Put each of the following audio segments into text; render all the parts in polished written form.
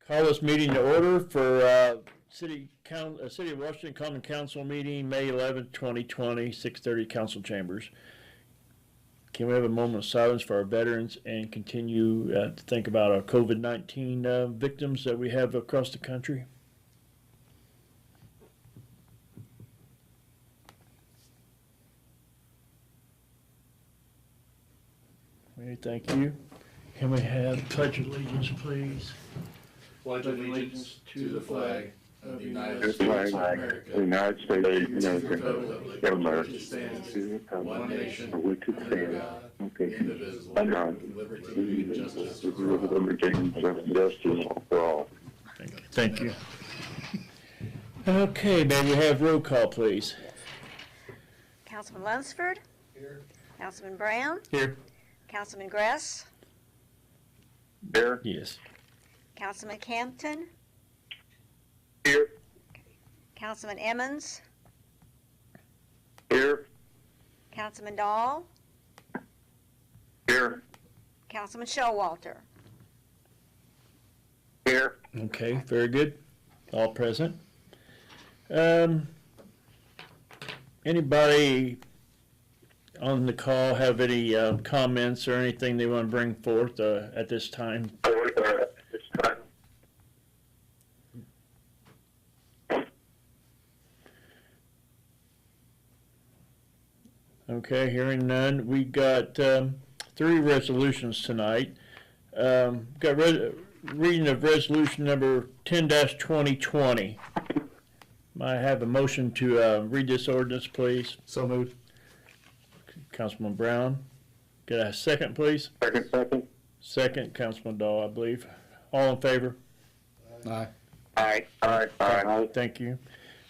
Call this meeting to order for City of Washington Common Council meeting, May 11th, 2020, 6:30 Council Chambers. Can we have a moment of silence for our veterans and continue to think about our COVID-19 victims that we have across the country? Okay, thank you. Can we have pledge allegiance, please? Pledge allegiance to the flag of the United States of America, the United States of America, which stands one nation, under God, indivisible, with liberty and justice for all. Thank you. Okay, may we have roll call, please? Councilman Lunsford. Here. Councilman Brown. Here. Councilman Gress. Here. Yes. Councilman Campton. Here. Councilman Emmons. Here. Councilman Dahl. Here. Councilman Showalter. Here. Okay, very good. All present. Anybody on the call have any comments or anything they want to bring forth at this time? Okay, hearing none. We got 3 resolutions tonight. Got reading of resolution number 10-2020. Might I have a motion to read this ordinance, please? So moved. Councilman Brown. Get a second, please? Second. Second, Councilman Dahl, I believe. All in favor? Aye. Aye. Thank you.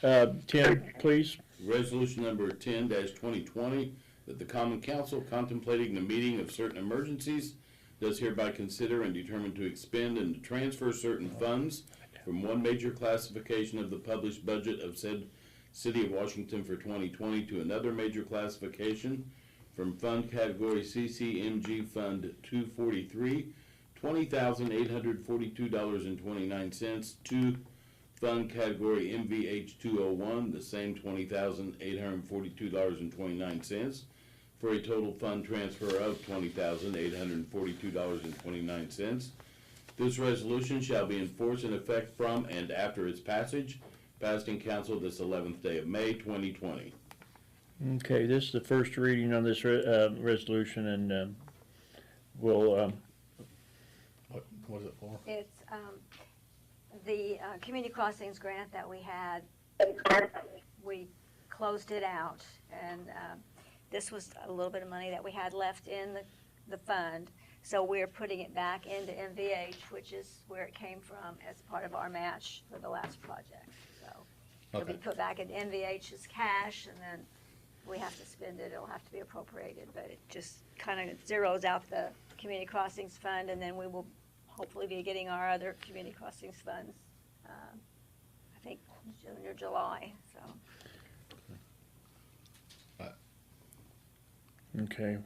Tim, please. Resolution number 10-2020, that the Common Council, contemplating the meeting of certain emergencies, does hereby consider and determine to expend and to transfer certain funds from one major classification of the published budget of said City of Washington for 2020 to another major classification from Fund Category CCMG Fund 243, $20,842.29 to Fund Category MVH 201, the same $20,842.29, for a total fund transfer of $20,842.29. This resolution shall be in force and effect from and after its passage, passed in council this 11th day of May, 2020. Okay, this is the first reading on this resolution, and we'll... What is it for? It's the community crossings grant that we had. We closed it out, and this was a little bit of money that we had left in the fund. So we're putting it back into MVH, which is where it came from as part of our match for the last project. So it'll be put back in MVH as cash, and then we have to spend it. It'll have to be appropriated, but it just kind of zeroes out the community crossings fund, and then we will hopefully be getting our other community crossings funds, I think June or July. So. Okay.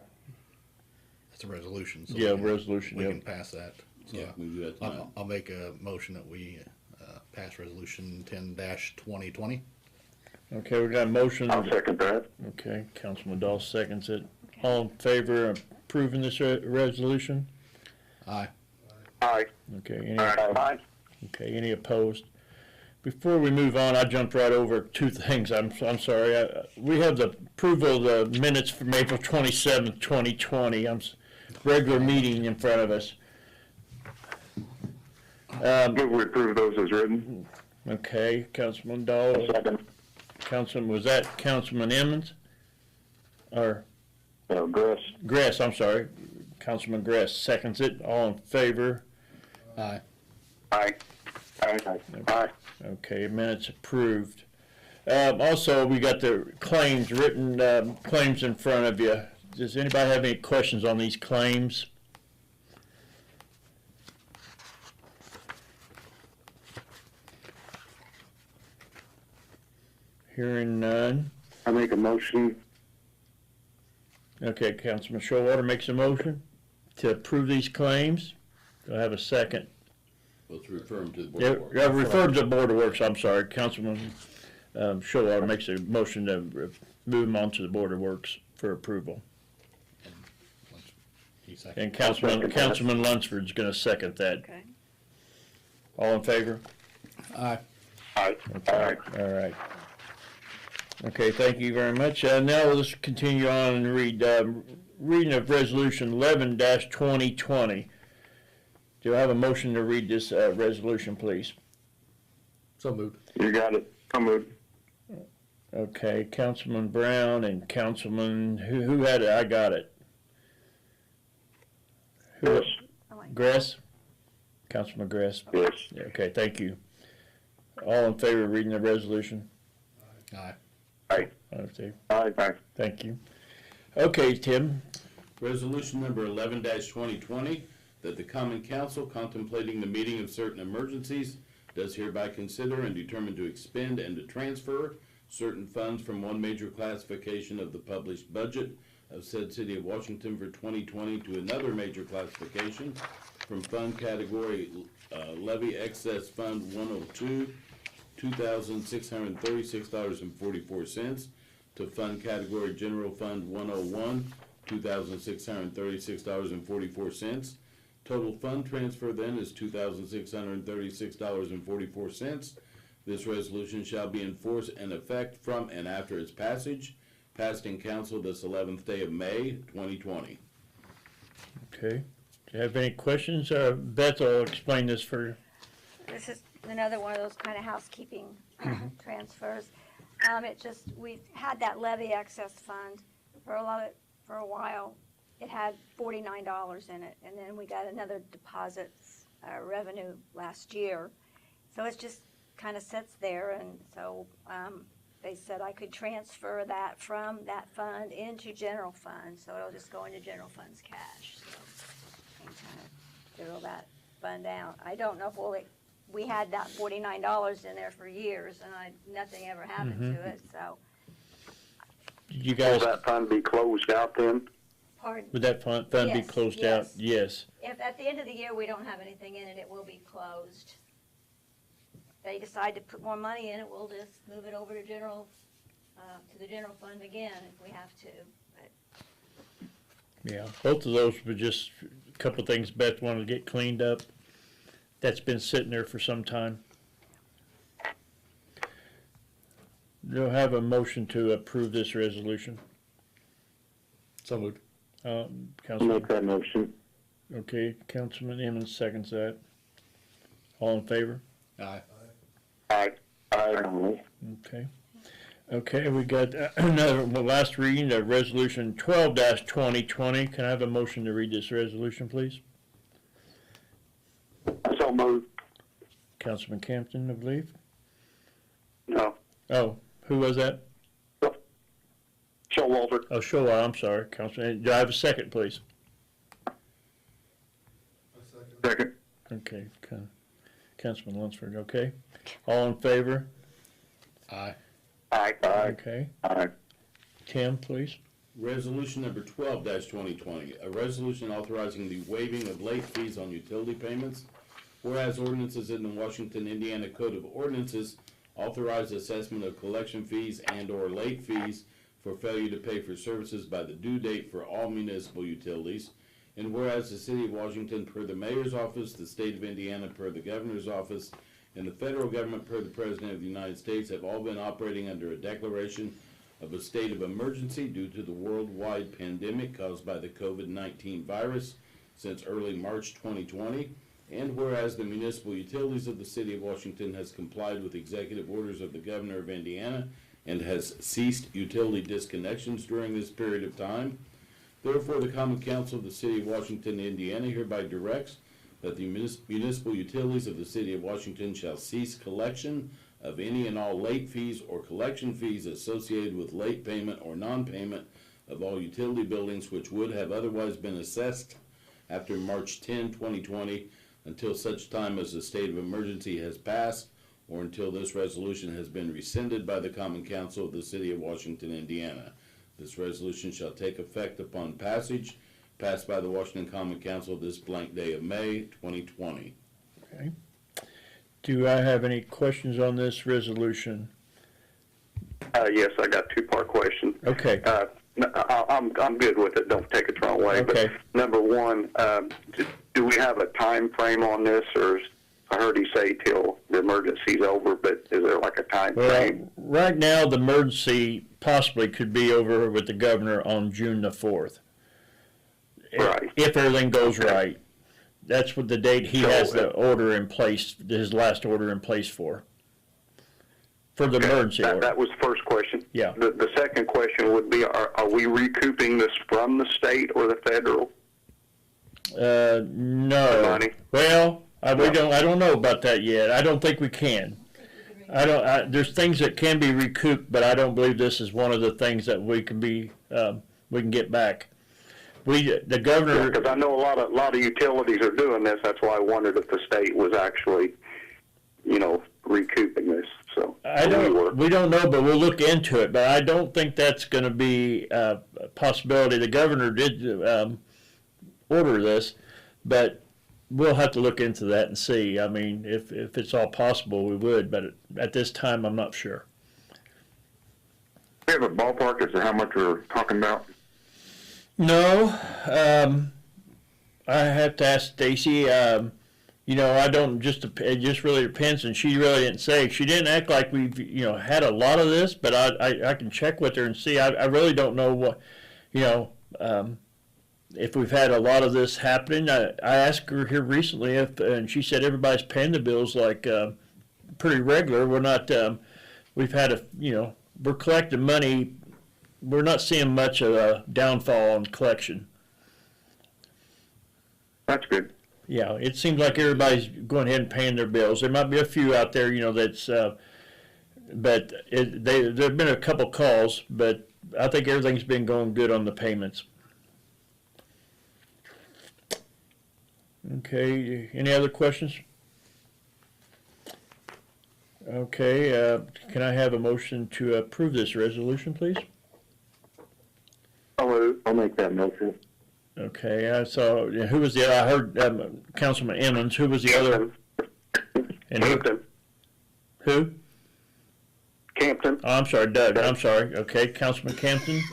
It's a resolution. So Yeah, resolution, we yeah. can pass that. So Yeah, we can do that tonight. I'll make a motion that we pass resolution 10-2020. Okay, we got a motion. I'll second that. Okay, Councilman Dahl seconds it. Okay. All in favor of approving this resolution? Aye. Aye. Okay, Aye. okay, any opposed? Before we move on, I jumped right over 2 things. I'm sorry. We have the approval of the minutes from April 27th, 2020. Regular meeting in front of us. Move we approve those as written. Okay, Councilman Dahl. Was that Councilman Emmons? Or Gress. I'm sorry. Councilman Gress seconds it. All in favor? Aye. Aye. Okay, minutes approved. Also, we got the claims, written claims in front of you. Does anybody have any questions on these claims? Hearing none. I make a motion. Okay, Councilman Showalter makes a motion to approve these claims. Do I have a second? Let's refer them to the Board Yeah, of Works. yeah, refer to the Board of Works, I'm sorry, Councilman Showalter makes a motion to move them on to the Board of Works for approval. And Councilman Lunsford's gonna second that. Okay. All in favor? Aye. Okay, all right. Okay, thank you very much. Now let's continue on and read, reading of Resolution 11-2020. Do I have a motion to read this resolution, please? So moved. You got it. I'm moved. Okay, Councilman Brown and Councilman, who had it? I got it. Yes. Gress? Councilman Gress? Yes. Yeah, okay, thank you. All in favor of reading the resolution? Aye. Aye. Okay, Aye. thank you. Okay, Tim, Resolution number 11-2020, that the Common Council, contemplating the meeting of certain emergencies, does hereby consider and determine to expend and to transfer certain funds from one major classification of the published budget of said City of Washington for 2020 to another major classification from fund category Levy Excess Fund 102, $2,636.44 to fund category General Fund 101, $2,636.44. Total fund transfer then is $2,636.44. This resolution shall be in force and effect from and after its passage, passed in council this 11th day of May, 2020. okay. Do you have any questions? Beth will explain this for, This is another one of those kind of housekeeping transfers. We've had that levy excess fund for a while. It had $49 in it, and then we got another deposit revenue last year. So it just kind of sits there, and so they said I could transfer that from that fund into general fund, so it'll just go into general fund's cash. So and kind of zero that fund out. I don't know if we had that $49 in there for years, and nothing ever happened to it. So you Will guys, that fund be closed out then? pardon. would that fund be Yes, closed out? yes. Yes. If at the end of the year we don't have anything in it, it will be closed. If they decide to put more money in it, we'll just move it over to the general fund again if we have to. But Yeah, both of those were just a couple things Beth wanted to get cleaned up. That's been sitting there for some time. Do I have a motion to approve this resolution? So moved. I'll Councilman, make that motion. okay, Councilman Emmons seconds that. All in favor? Aye. Aye. Aye. Okay. Okay, we got another, last reading of Resolution 12-2020. Can I have a motion to read this resolution, please? So moved. Councilman Campton, I believe. No. Oh, who was that? Showalter. Oh, Showalter, I'm sorry, Councilman. Do I have a second, please? Second. Okay, Councilman Lunsford, okay. All in favor? Aye. Aye. Aye. Okay. Aye. Tim, please. Resolution number 12-2020, a resolution authorizing the waiving of late fees on utility payments. Whereas ordinances in the Washington, Indiana Code of Ordinances authorize assessment of collection fees and/or late fees for failure to pay for services by the due date for all municipal utilities. And whereas the City of Washington per the Mayor's Office, the State of Indiana per the Governor's Office, and the federal government per the President of the United States have all been operating under a declaration of a state of emergency due to the worldwide pandemic caused by the COVID-19 virus since early March 2020. And whereas the municipal utilities of the City of Washington has complied with executive orders of the Governor of Indiana and has ceased utility disconnections during this period of time, therefore the Common Council of the City of Washington, Indiana hereby directs that the municipal utilities of the City of Washington shall cease collection of any and all late fees or collection fees associated with late payment or non-payment of all utility billings which would have otherwise been assessed after March 10, 2020, until such time as the state of emergency has passed or until this resolution has been rescinded by the Common Council of the City of Washington, Indiana. This resolution shall take effect upon passage, passed by the Washington Common Council this blank day of May 2020. Okay. Do I have any questions on this resolution? Yes, I got two-part question. Okay. I'm good with it. Don't take it the wrong way. Okay. But number one, do we have a time frame on this, or I heard you say till the emergency's over, but is there like a time frame? Well, right now, the emergency possibly could be over with the governor on June the 4th. Right. If everything goes Okay. right. That's what the date he So, has the order in place, his last order in place for the emergency order. That was the first question. Yeah. The second question would be, are we recouping this from the state or the federal? No. The money? Well, I don't know about that yet. I don't think we can. There's things that can be recouped, but I don't believe this is one of the things that we can get back. The governor. Because I know a lot of utilities are doing this. That's why I wondered if the state was actually, recouping this. So We don't know, but we'll look into it. But I don't think that's going to be a possibility. The governor did order this, but we'll have to look into that and see. I mean, if it's all possible, we would. But at this time, I'm not sure. Do you have a ballpark as to how much we're talking about? No, I have to ask Stacy. I don't it just really depends, and she really didn't say. She didn't act like we've, had a lot of this, but I can check with her and see. I really don't know what, if we've had a lot of this happening. I asked her here recently and she said everybody's paying the bills like pretty regular. We're not, we've had we're collecting money. We're not seeing much of a downfall on collection. That's good. Yeah, it seems like everybody's going ahead and paying their bills. There might be a few out there, that's, but there have been a couple calls, but I think everything's been going good on the payments. Okay, any other questions? Okay, can I have a motion to approve this resolution, please? I'll make that motion. Okay, so who was I heard Councilman Emmons. Who was the other? And Campton. Who? Campton. Oh, I'm sorry, Doug. I'm sorry. Okay, Councilman Campton.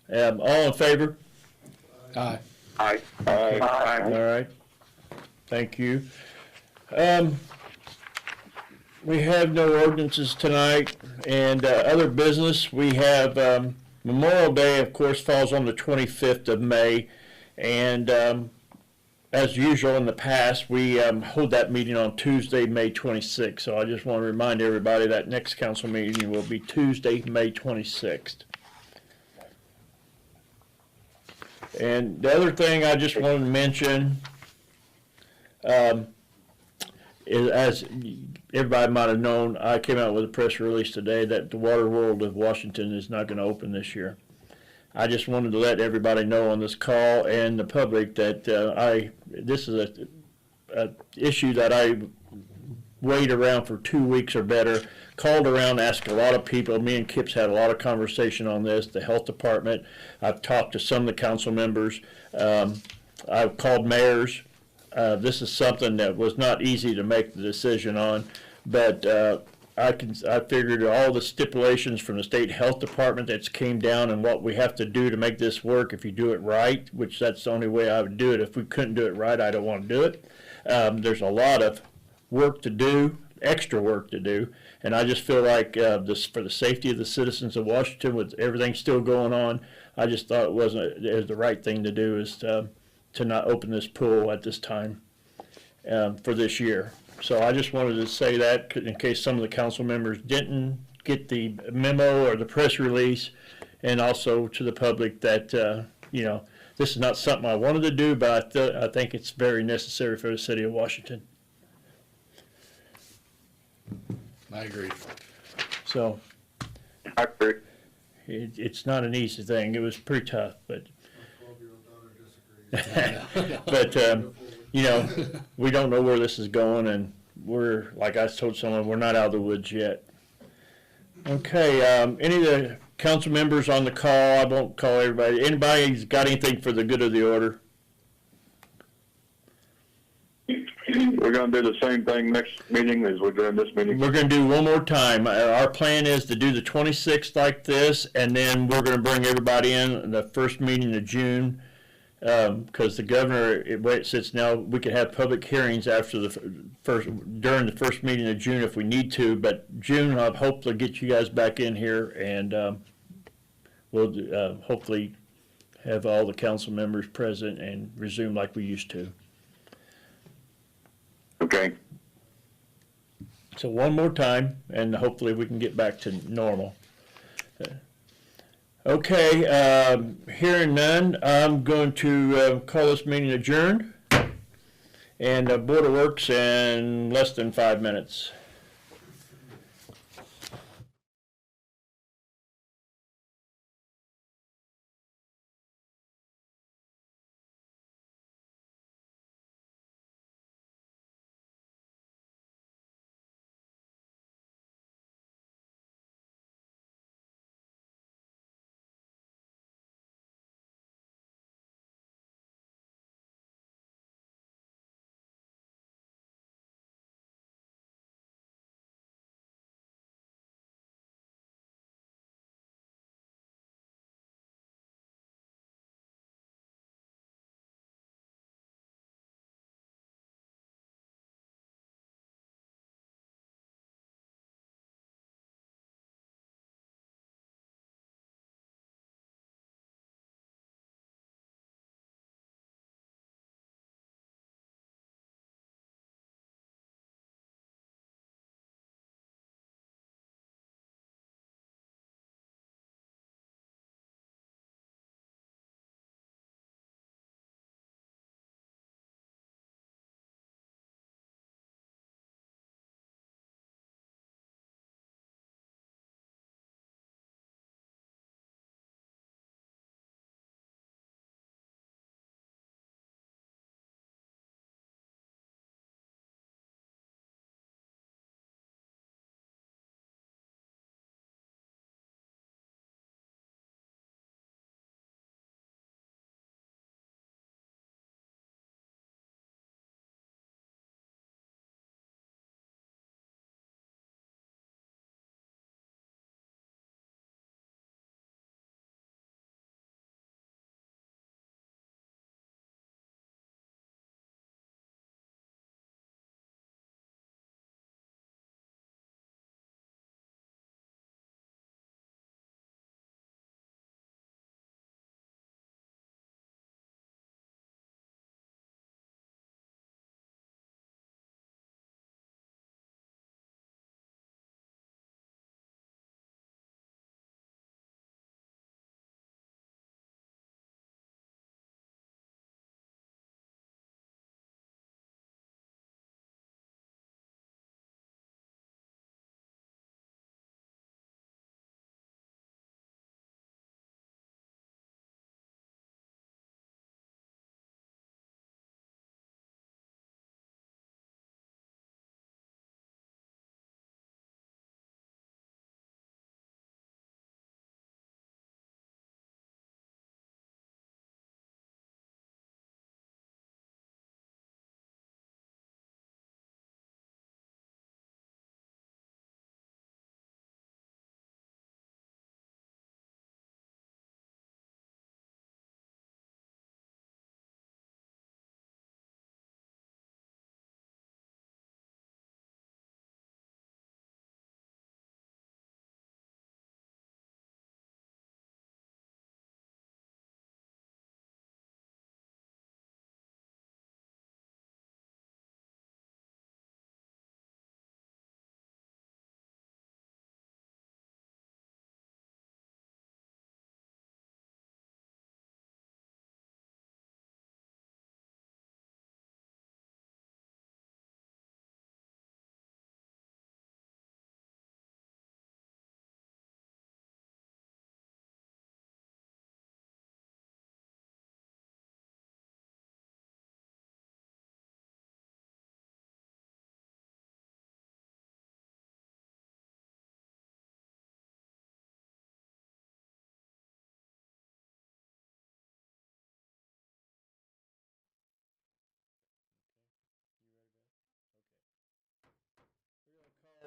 All in favor? Aye. Aye. Aye. All right. Thank you. We have no ordinances tonight, and other business. We have Memorial Day, of course, falls on the 25th of May, and as usual in the past, we hold that meeting on Tuesday, May 26th. So I just want to remind everybody that next council meeting will be Tuesday, May 26th. And the other thing I just wanted to mention, is, as everybody might have known, I came out with a press release today that the Water World of Washington is not going to open this year. I just wanted to let everybody know on this call and the public that this is a issue that I wait around for 2 weeks or better, called around, asked a lot of people. Me and Kip's had a lot of conversation on this, the health department. I've talked to some of the council members. I've called mayors. This is something that was not easy to make the decision on, but I figured all the stipulations from the state health department that's came down and what we have to do to make this work if you do it right, which that's the only way I would do it. If we couldn't do it right, I don't want to do it. There's a lot of work to do, extra work to do, and I just feel like this, for the safety of the citizens of Washington, with everything still going on, I just thought it was the right thing to do is to not open this pool at this time for this year. So I just wanted to say that in case some of the council members didn't get the memo or the press release, and also to the public that, this is not something I wanted to do, but I think it's very necessary for the city of Washington. I agree. So I agree. it's not an easy thing. It was pretty tough, but but we don't know where this is going, and we're, like I told someone, we're not out of the woods yet. Okay, any of the council members on the call? I won't call everybody. Anybody's got anything for the good of the order? we're gonna do the same thing next meeting as we're doing this meeting? We're gonna do one more time. Our plan is to do the 26th like this, and then we're gonna bring everybody in the first meeting of June. Because the governor, since now we could have public hearings after during the first meeting of June if we need to, but June I'll hopefully get you guys back in here, and we'll hopefully have all the council members present and resume like we used to. Okay. So one more time, and hopefully we can get back to normal. Okay, hearing none, I'm going to call this meeting adjourned, and Board of Works in less than 5 minutes.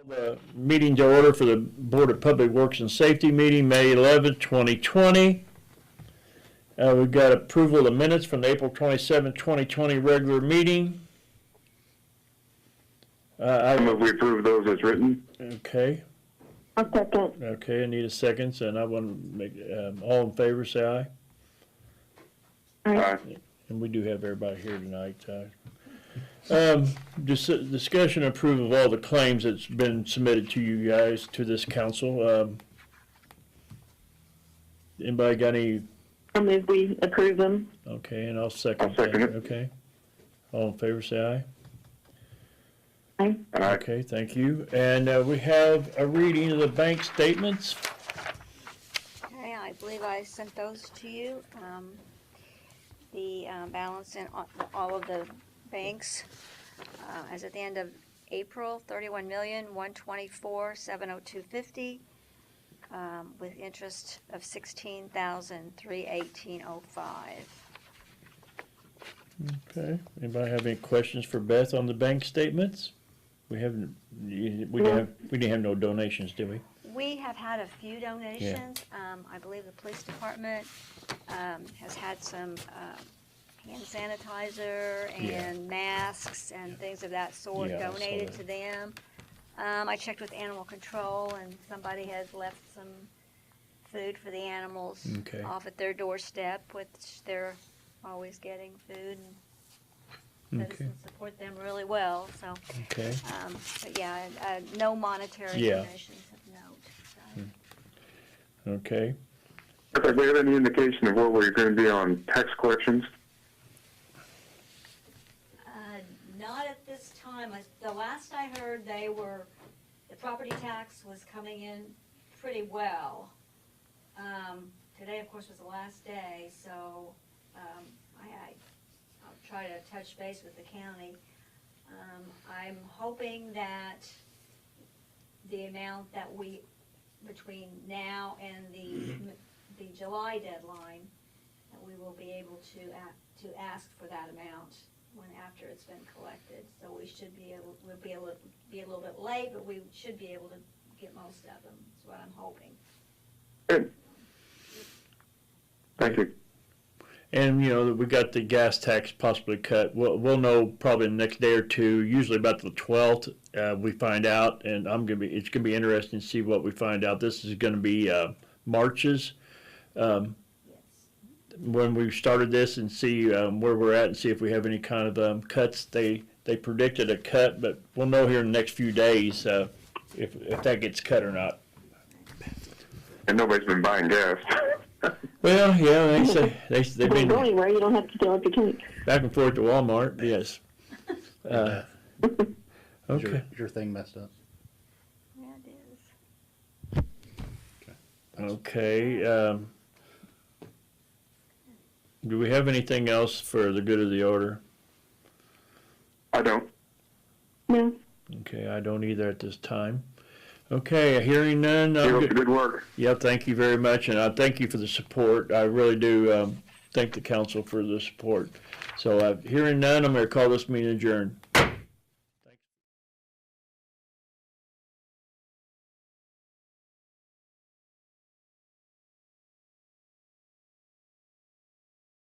The meeting to order for the Board of Public Works and Safety meeting, May 11th, 2020. We've got approval of the minutes from the April 27th, 2020 regular meeting. I move we approve those as written. Okay. I'll second. Okay, I need a second, and I want to make, all in favor, say aye. Aye. And we do have everybody here tonight. Discussion and approval of all the claims that's been submitted to you guys, to this council. Anybody got any? I'll move we approve them. Okay, and I'll second. I'll second that. it. Okay. All in favor, say aye. Aye. Aye. Okay, thank you. And we have a reading of the bank statements. Okay, I believe I sent those to you. The balance in all of the banks as at the end of April, 31,124,702.50, with interest of 16,318.05. Okay. Anybody have any questions for Beth on the bank statements? We didn't have no donations, did we? We have had a few donations. I believe the police department has had some hand sanitizer and masks and things of that sort Yeah, I saw donated that. to them. I checked with animal control, and somebody has left some food for the animals Okay. off at their doorstep, which they're always getting food, and Okay. citizens support them really well. So, Okay. but yeah, no monetary Yeah. donations of note. So. Okay. Do we have any indication of where we're going to be on tax collections? Not at this time. The last I heard, the property tax was coming in pretty well. Today, of course, was the last day, so I'll try to touch base with the county. I'm hoping that the amount that between now and the July deadline, that we will be able to ask for that amount after it's been collected. So we'll be a little bit late, but we should be able to get most of them. That's what I'm hoping. Good. Thank you. And, we got the gas tax possibly cut. We'll know probably the next day or two, usually about the 12th, we find out, and it's gonna be interesting to see what we find out. This is gonna be, March's, Yes. when we started this, and see, where we're at and see if we have any kind of, cuts. They predicted a cut, but we'll know here in the next few days, if that gets cut or not. And nobody's been buying gas. Well, yeah, they say, they've Don't been go anywhere, you don't have to fill up your tank. back and forth to Walmart, yes. Okay. Is your thing messed up? Yeah, it is. Okay, do we have anything else for the good of the order? I don't. No. Okay, I don't either at this time. Okay, hearing none. Keep up the good work. Yeah, thank you very much, and I thank you for the support. I really do thank the council for the support. So, hearing none, I'm going to call this meeting adjourned.